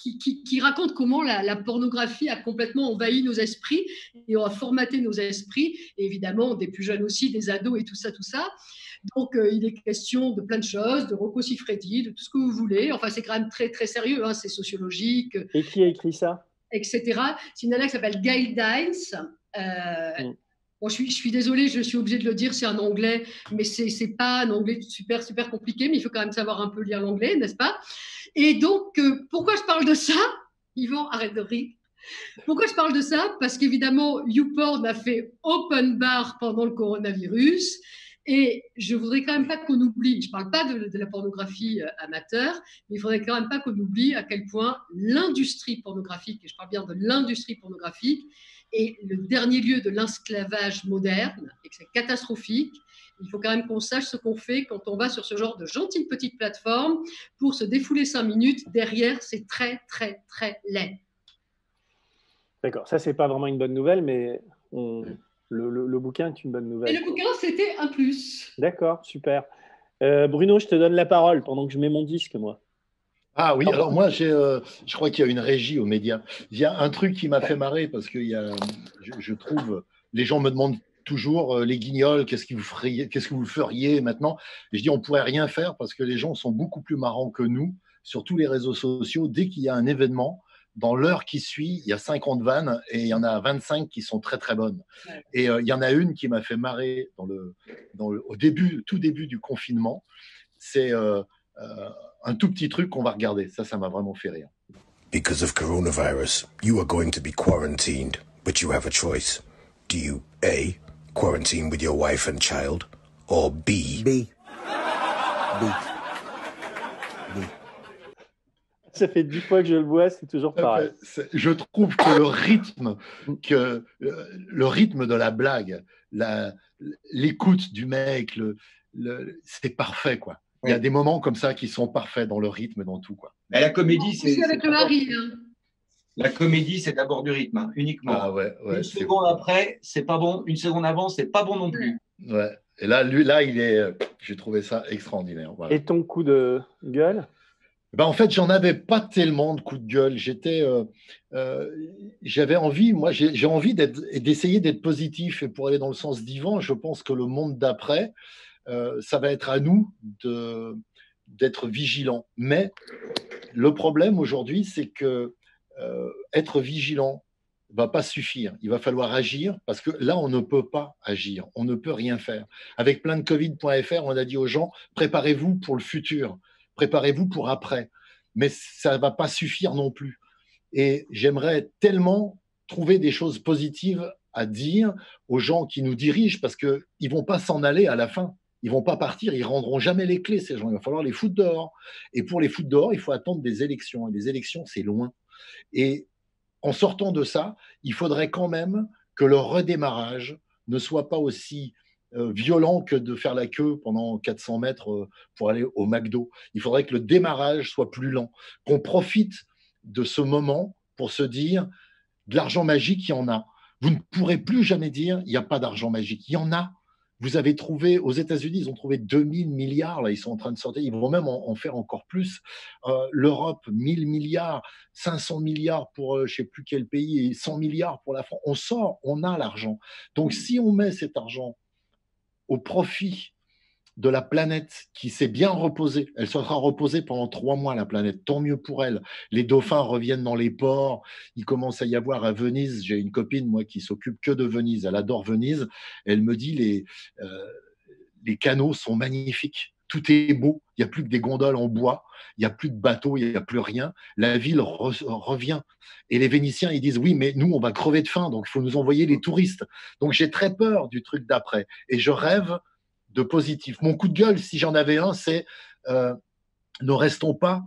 qui raconte comment la pornographie a complètement envahi nos esprits et a formaté nos esprits, et évidemment des plus jeunes aussi, des ados et tout ça. Donc, il est question de plein de choses, de Rocco Siffredi, de tout ce que vous voulez. Enfin, c'est quand même très, très sérieux, hein, c'est sociologique. Et qui a écrit ça? Etc. C'est une nana qui s'appelle Gail Dines. Bon, je suis désolée, je suis obligée de le dire, c'est un anglais, mais c'est pas un anglais super, super compliqué, mais il faut quand même savoir un peu lire l'anglais, n'est-ce pas? Et donc, pourquoi je parle de ça? Yvan, arrête de rire. Pourquoi je parle de ça? Parce qu'évidemment, YouPorn a fait open bar pendant le coronavirus. Et je voudrais quand même pas qu'on oublie, je ne parle pas de la pornographie amateur, mais il faudrait quand même pas qu'on oublie à quel point l'industrie pornographique, et je parle bien de l'industrie pornographique, est le dernier lieu de l'esclavage moderne, et que c'est catastrophique. Il faut quand même qu'on sache ce qu'on fait quand on va sur ce genre de gentille petite plateforme pour se défouler 5 minutes. Derrière, c'est très, très, très laid. D'accord, ça, c'est pas vraiment une bonne nouvelle, mais le bouquin est une bonne nouvelle. Et le bouquin, c'était un plus. D'accord, super. Bruno, je te donne la parole pendant que je mets mon disque, moi. Ah oui, alors moi, je crois qu'il y a une régie aux médias. Il y a un truc qui m'a fait marrer parce que je trouve, les gens me demandent toujours, les guignols, qu'est-ce que vous feriez maintenant? Et je dis, on pourrait rien faire parce que les gens sont beaucoup plus marrants que nous sur tous les réseaux sociaux. Dès qu'il y a un événement, dans l'heure qui suit, il y a 50 vannes et il y en a 25 qui sont très très bonnes. Ouais. Et il y en a une qui m'a fait marrer au tout début du confinement. C'est un tout petit truc qu'on va regarder. Ça m'a vraiment fait rire. Because of coronavirus, you are going to be quarantined, but you have a choice. Do you A, quarantine with your wife and child, or B? Ça fait 10 fois que je le vois, c'est toujours pareil. Je trouve que le rythme de la blague, l'écoute du mec, c'est parfait, quoi. Il y a des moments comme ça qui sont parfaits dans le rythme, dans tout, quoi. Mais la comédie, c'est avec le mari. Hein. La comédie, c'est d'abord du rythme, hein, uniquement. Ah ouais, une seconde après, c'est pas bon. Une seconde avant, c'est pas bon non plus. Ouais. Et là, j'ai trouvé ça extraordinaire. Voilà. Et ton coup de gueule? Ben, en fait, j'en avais pas tellement de coups de gueule. J'avais envie, moi, j'ai envie d'essayer d'être positif. Et pour aller dans le sens d'Yvan, je pense que le monde d'après, ça va être à nous d'être vigilants. Mais le problème aujourd'hui, c'est que être vigilant va pas suffire. Il va falloir agir parce que là, on ne peut pas agir. On ne peut rien faire. Avec plein de Covid.fr, on a dit aux gens, préparez-vous pour le futur. Préparez-vous pour après. Mais ça ne va pas suffire non plus. Et j'aimerais tellement trouver des choses positives à dire aux gens qui nous dirigent parce qu'ils ne vont pas s'en aller à la fin. Ils ne vont pas partir, ils ne rendront jamais les clés, ces gens. Il va falloir les foutre dehors. Et pour les foutre dehors, il faut attendre des élections. Et les élections, c'est loin. Et en sortant de ça, il faudrait quand même que le redémarrage ne soit pas aussi violent que de faire la queue pendant 400 mètres pour aller au McDo. Il faudrait que le démarrage soit plus lent, qu'on profite de ce moment pour se dire de l'argent magique, il y en a. Vous ne pourrez plus jamais dire il n'y a pas d'argent magique. Il y en a. Vous avez trouvé, aux États-Unis, ils ont trouvé 2000 milliards, là, ils sont en train de sortir, ils vont même en faire encore plus. L'Europe, 1000 milliards, 500 milliards pour je ne sais plus quel pays, et 100 milliards pour la France. On sort, on a l'argent. Donc, si on met cet argent au profit de la planète qui s'est bien reposée, elle se sera reposée pendant 3 mois, la planète, tant mieux pour elle. Les dauphins reviennent dans les ports, il commence à y avoir à Venise, j'ai une copine, moi, qui s'occupe que de Venise, elle adore Venise, elle me dit les canaux sont magnifiques, tout est beau, il n'y a plus que des gondoles en bois, il n'y a plus de bateaux, il n'y a plus rien, la ville revient. Et les Vénitiens, ils disent, oui, mais nous, on va crever de faim, donc il faut nous envoyer les touristes. Donc j'ai très peur du truc d'après, et je rêve de positif. Mon coup de gueule, si j'en avais un, c'est ne restons pas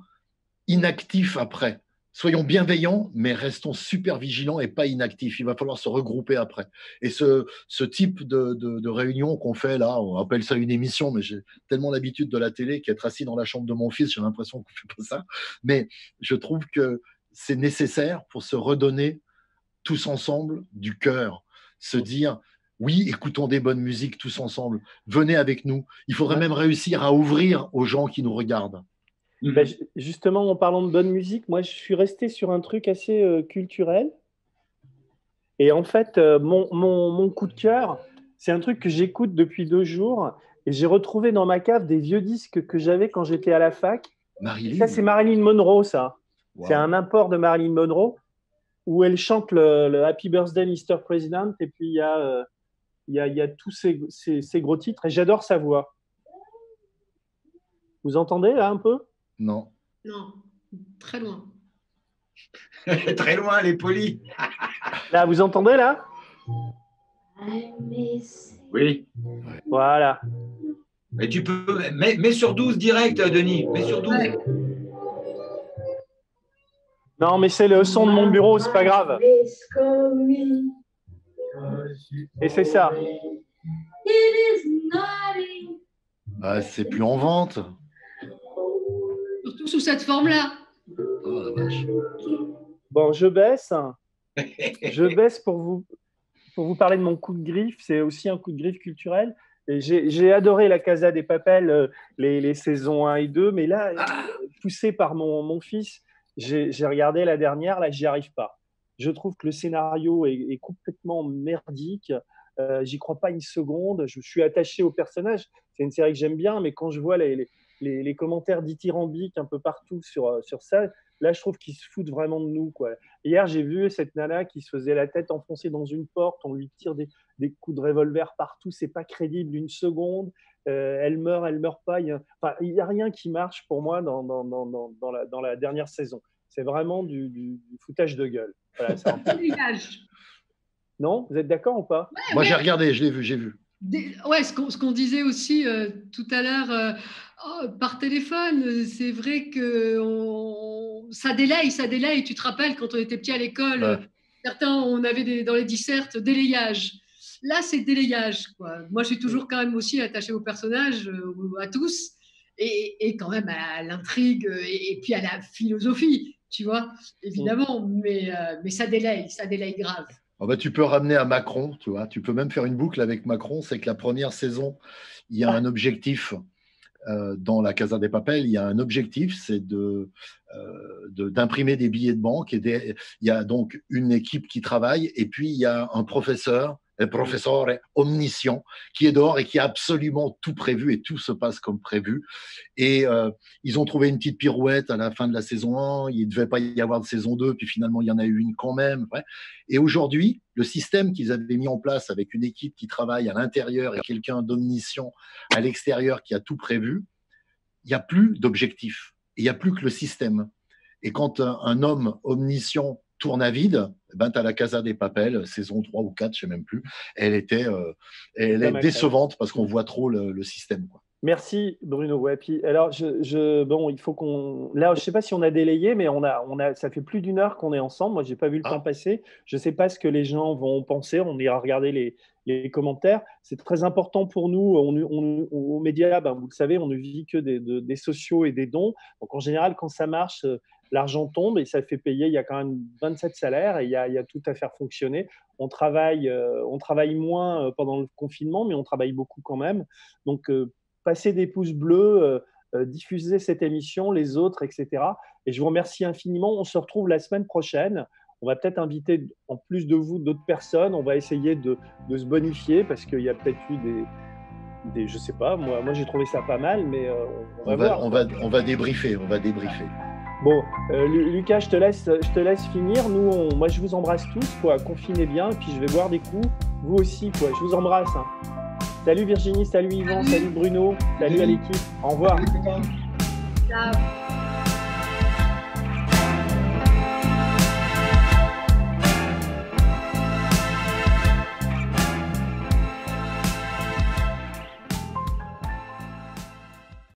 inactifs après. Soyons bienveillants, mais restons super vigilants et pas inactifs. Il va falloir se regrouper après. Et ce type de réunion qu'on fait là, on appelle ça une émission, mais j'ai tellement l'habitude de la télé qu'être assis dans la chambre de mon fils, j'ai l'impression qu'on ne fait pas ça. Mais je trouve que c'est nécessaire pour se redonner tous ensemble du cœur, se dire oui, écoutons des bonnes musiques tous ensemble, venez avec nous. Il faudrait même réussir à ouvrir aux gens qui nous regardent. Ben, justement, en parlant de bonne musique, moi je suis resté sur un truc assez culturel. Et en fait, mon coup de cœur, c'est un truc que j'écoute depuis 2 jours. Et j'ai retrouvé dans ma cave des vieux disques que j'avais quand j'étais à la fac. Ça, c'est Marilyn Monroe, ça. Wow. C'est un import de Marilyn Monroe où elle chante le Happy Birthday, Mr. President. Et puis, il y a tous ces gros titres. Et j'adore sa voix. Vous entendez, là, un peu ? Non. Non, très loin. Très loin, elle est polie. Là, vous entendez, là ? Oui. Voilà. Mais tu peux... Mets sur 12 direct, Denis. Mets sur 12. Ouais. Non, mais c'est le son de mon bureau, c'est pas grave. Et c'est ça. Bah, c'est plus en vente. Surtout sous cette forme-là. Oh la vache. Bon, je baisse. Je baisse pour vous parler de mon coup de griffe. C'est aussi un coup de griffe culturel. Et j'ai adoré la Casa des Papel, les saisons 1 et 2. Mais là, poussé par mon fils, j'ai regardé la dernière. Là, j'y arrive pas. Je trouve que le scénario est complètement merdique. J'y crois pas une seconde. Je suis attaché au personnage. C'est une série que j'aime bien, mais quand je vois les commentaires dithyrambiques un peu partout sur ça, là, je trouve qu'ils se foutent vraiment de nous, quoi. Hier, j'ai vu cette nana qui se faisait la tête enfoncée dans une porte. On lui tire des coups de revolver partout. C'est pas crédible une seconde. Elle meurt pas. Il y a rien qui marche pour moi dans la dernière saison. C'est vraiment du foutage de gueule. Voilà, c'est un peu... Non, vous êtes d'accord ou pas ? Ouais, moi, j'ai regardé, j'ai vu. Ouais, ce qu'on disait aussi tout à l'heure par téléphone, c'est vrai que ça délaye. Tu te rappelles, quand on était petit à l'école, Ouais. certains, on avait dans les dissertes délayage. Là, c'est délayage, quoi. Moi, je suis toujours quand même aussi attachée aux personnages, à tous, et quand même à l'intrigue, et puis à la philosophie, tu vois, évidemment. Mais ça délaye grave. Oh bah, tu peux ramener à Macron, tu vois. Tu peux même faire une boucle avec Macron. C'est que la première saison, il y a un objectif dans la Casa de Papel. Il y a un objectif, c'est d'imprimer des billets de banque. Il y a donc une équipe qui travaille, et puis il y a un professeur omniscient qui est dehors et qui a absolument tout prévu, et tout se passe comme prévu. Et ils ont trouvé une petite pirouette à la fin de la saison 1, il ne devait pas y avoir de saison 2, puis finalement il y en a eu une quand même. Ouais. Et aujourd'hui, le système qu'ils avaient mis en place avec une équipe qui travaille à l'intérieur et quelqu'un d'omniscient à l'extérieur qui a tout prévu, il n'y a plus d'objectif, il n'y a plus que le système. Et quand un homme omniscient tourne à vide, ben, tu as la Casa de Papel, saison 3 ou 4, je ne sais même plus. Elle est décevante parce qu'on voit trop le système, quoi. Merci Bruno. Ouais, puis, alors, bon, il faut qu'on. Là, je ne sais pas si on a délayé, mais ça fait plus d'1 heure qu'on est ensemble. Moi, je n'ai pas vu le temps passer. Je ne sais pas ce que les gens vont penser. On ira regarder les commentaires. C'est très important pour nous. Aux médias, ben, vous le savez, on ne vit que des sociaux et des dons. Donc, en général, quand ça marche, l'argent tombe et ça fait payer. Il y a quand même 27 salaires et il y a tout à faire fonctionner. On travaille moins pendant le confinement, mais on travaille beaucoup quand même. Donc, passez des pouces bleus, diffusez cette émission, les autres, etc. Et je vous remercie infiniment. On se retrouve la semaine prochaine. On va peut-être inviter, en plus de vous, d'autres personnes. On va essayer de se bonifier parce qu'il y a peut-être eu des je sais pas. Moi j'ai trouvé ça pas mal, mais on va voir. On va débriefer. Bon, Lucas, je te laisse finir. Moi, je vous embrasse tous, quoi. Confinez bien, et puis je vais boire des coups. Vous aussi, quoi. Je vous embrasse. Hein. Salut Virginie, salut Yvan, salut Bruno, salut à l'équipe. Au revoir. Ciao.